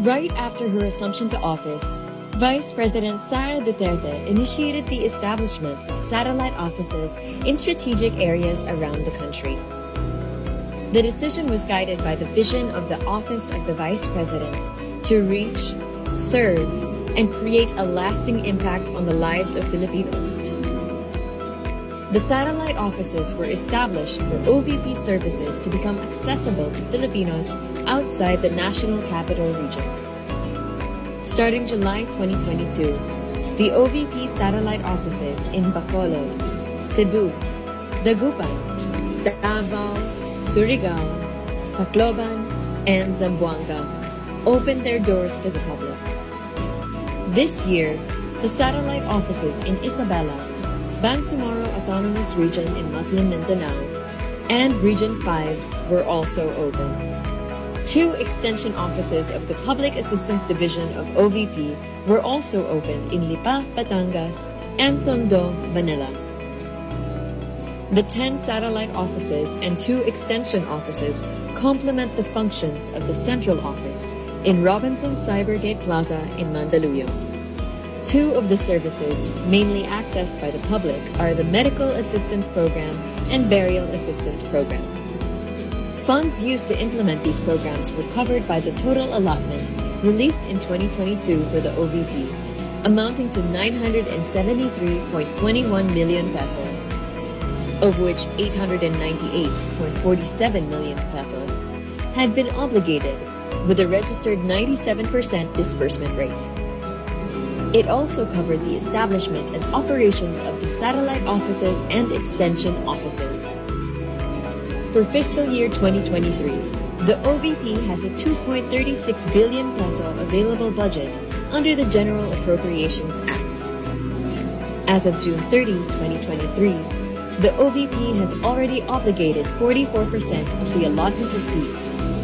Right after her assumption to office, Vice President Sara Duterte initiated the establishment of satellite offices in strategic areas around the country. The decision was guided by the vision of the Office of the Vice President to reach, serve, and create a lasting impact on the lives of Filipinos. The satellite offices were established for OVP services to become accessible to Filipinos outside the National Capital Region. Starting July 2022, the OVP satellite offices in Bacolod, Cebu, Dagupan, Davao, Surigao, Tacloban, and Zamboanga opened their doors to the public. This year, the satellite offices in Isabela, Bangsamoro Autonomous Region in Muslim Mindanao, and Region 5 were also opened. 2 extension offices of the Public Assistance Division of OVP were also opened in Lipa, Batangas, and Tondo, Manila. The 10 satellite offices and 2 extension offices complement the functions of the central office in Robinson Cybergate Plaza in Mandaluyong. 2 of the services, mainly accessed by the public, are the Medical Assistance Program and Burial Assistance Program. Funds used to implement these programs were covered by the total allotment released in 2022 for the OVP, amounting to 973.21 million pesos, of which 898.47 million pesos had been obligated, with a registered 97% disbursement rate. It also covered the establishment and operations of the satellite offices and extension offices. For fiscal year 2023, the OVP has a 2.36 billion peso available budget under the General Appropriations Act. As of June 30, 2023, the OVP has already obligated 44% of the allotment received,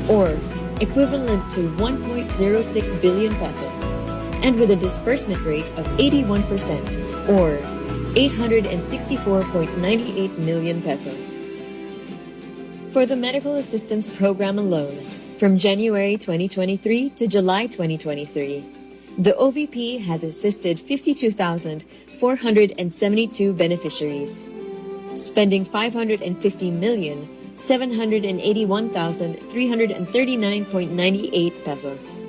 or equivalent to 1.06 billion pesos, and with a disbursement rate of 81%, or 864.98 million pesos. For the Medical Assistance Program alone, from January 2023 to July 2023, the OVP has assisted 52,472 beneficiaries, spending 550,781,339.98 pesos.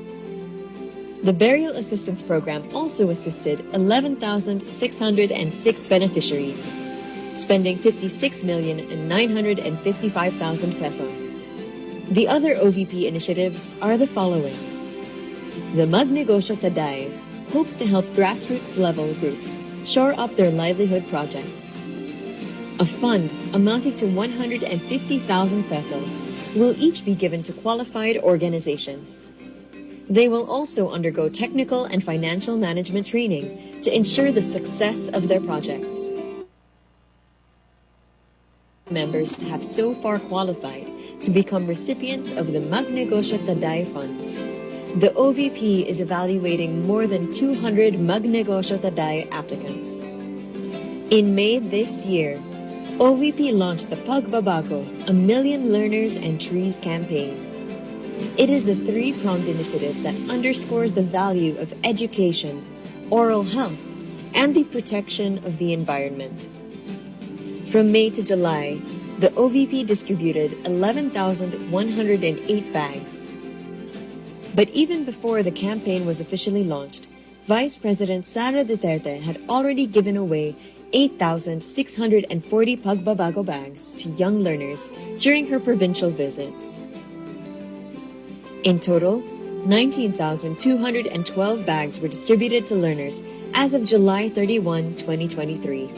The Burial Assistance Program also assisted 11,606 beneficiaries, spending 56,955,000 pesos. The other OVP initiatives are the following. The Magnegosyo Taday hopes to help grassroots-level groups shore up their livelihood projects. A fund amounting to 150,000 pesos will each be given to qualified organizations. They will also undergo technical and financial management training to ensure the success of their projects. Members have so far qualified to become recipients of the Magnegosyo Taday funds. The OVP is evaluating more than 200 Magnegosyo Taday applicants. In May this year, OVP launched the Pagbabago, A Million Learners and Trees campaign. It is a 3-pronged initiative that underscores the value of education, oral health, and the protection of the environment. From May to July, the OVP distributed 11,108 bags. But even before the campaign was officially launched, Vice President Sara Duterte had already given away 8,640 Pagbabago bags to young learners during her provincial visits. In total, 19,212 bags were distributed to learners as of July 31, 2023.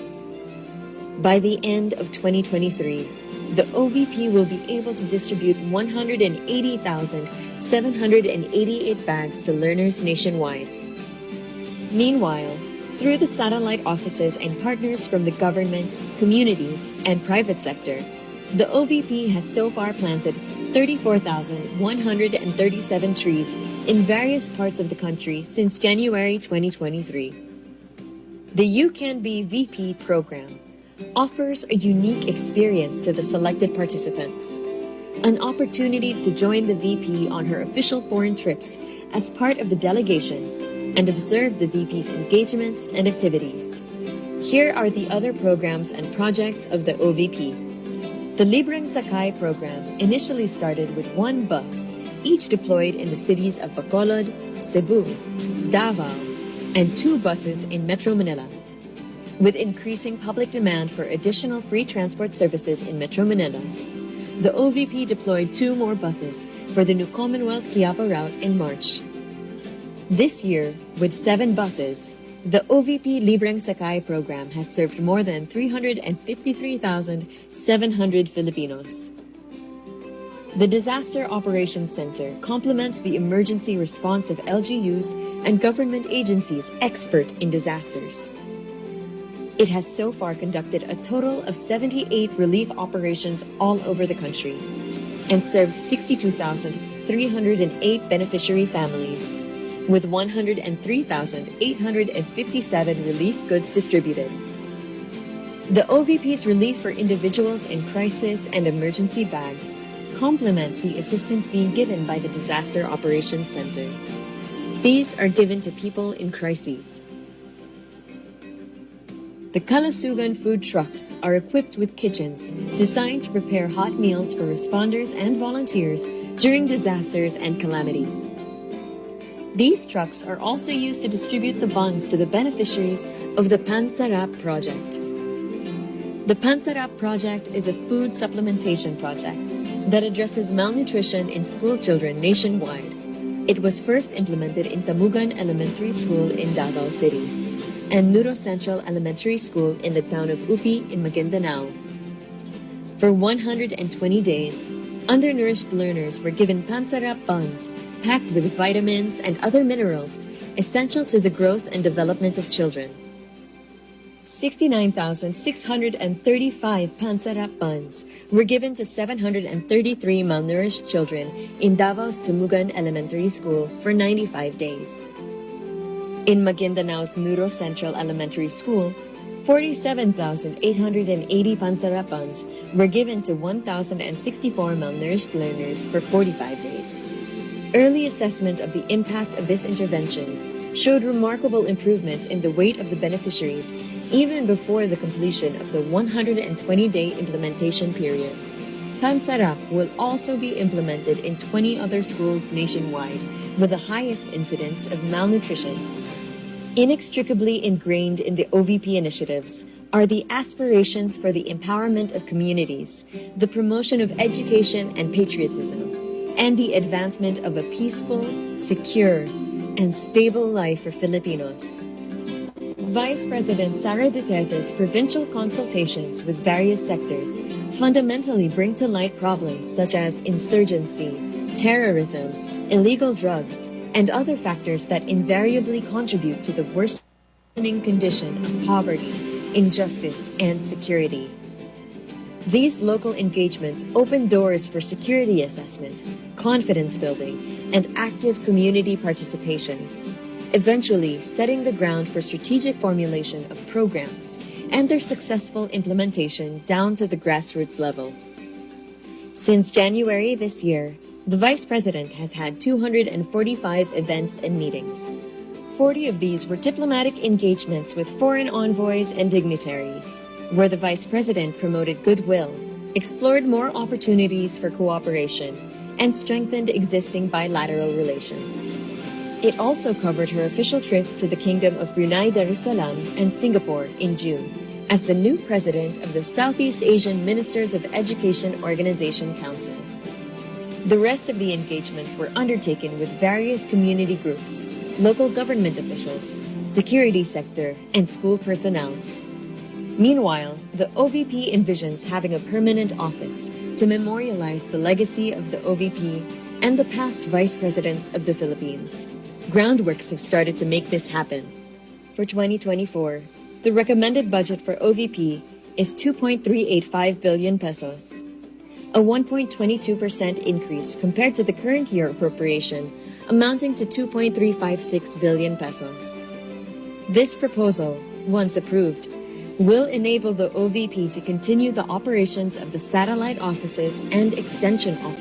By the end of 2023, the OVP will be able to distribute 180,788 bags to learners nationwide. Meanwhile, through the satellite offices and partners from the government, communities, and private sector, the OVP has so far planted 34,137 trees in various parts of the country since January 2023. The You Can Be VP program offers a unique experience to the selected participants. an opportunity to join the VP on her official foreign trips as part of the delegation and observe the VP's engagements and activities. Here are the other programs and projects of the OVP. The Libreng Sakay program initially started with one bus, each deployed in the cities of Bacolod, Cebu, Davao, and 2 buses in Metro Manila. With increasing public demand for additional free transport services in Metro Manila, the OVP deployed 2 more buses for the new Commonwealth Quiapo route in March. This year, with 7 buses, the OVP Libreng Sakay program has served more than 353,700 Filipinos. The Disaster Operations Center complements the emergency response of LGUs and government agencies expert in disasters. It has so far conducted a total of 78 relief operations all over the country and served 62,308 beneficiary families, with 103,857 relief goods distributed. The OVP's relief for individuals in crisis and emergency bags complement the assistance being given by the Disaster Operations Center. These are given to people in crises. The Kalusugan food trucks are equipped with kitchens designed to prepare hot meals for responders and volunteers during disasters and calamities. These trucks are also used to distribute the buns to the beneficiaries of the Pansarap project. The Pansarap project is a food supplementation project that addresses malnutrition in school children nationwide. It was first implemented in Tamugan Elementary School in Davao City and Nuro Central Elementary School in the town of Upi in Maguindanao. For 120 days, undernourished learners were given Pansarap buns packed with vitamins and other minerals essential to the growth and development of children. 69,635 Pansarap buns were given to 733 malnourished children in Davao's Tamugan Elementary School for 95 days. In Maguindanao's Nuro Central Elementary School, 47,880 Pansarap buns were given to 1,064 malnourished learners for 45 days. Early assessment of the impact of this intervention showed remarkable improvements in the weight of the beneficiaries even before the completion of the 120-day implementation period. Pansarap will also be implemented in 20 other schools nationwide with the highest incidence of malnutrition. Inextricably ingrained in the OVP initiatives are the aspirations for the empowerment of communities, the promotion of education and patriotism, and the advancement of a peaceful, secure, and stable life for Filipinos. Vice President Sara Duterte's provincial consultations with various sectors fundamentally bring to light problems such as insurgency, terrorism, illegal drugs, and other factors that invariably contribute to the worsening condition of poverty, injustice, and security. These local engagements open doors for security assessment, confidence building, and active community participation, eventually setting the ground for strategic formulation of programs and their successful implementation down to the grassroots level. Since January this year, the Vice President has had 245 events and meetings. 40 of these were diplomatic engagements with foreign envoys and dignitaries, where the Vice President promoted goodwill, explored more opportunities for cooperation, and strengthened existing bilateral relations. It also covered her official trips to the Kingdom of Brunei Darussalam and Singapore in June, as the new President of the Southeast Asian Ministers of Education Organization Council. The rest of the engagements were undertaken with various community groups, local government officials, security sector, and school personnel. Meanwhile, the OVP envisions having a permanent office to memorialize the legacy of the OVP and the past vice presidents of the Philippines. Groundworks have started to make this happen. For 2024, the recommended budget for OVP is 2.385 billion pesos, a 1.22% increase compared to the current year appropriation, amounting to 2.356 billion pesos. This proposal, once approved, will enable the OVP to continue the operations of the satellite offices and extension offices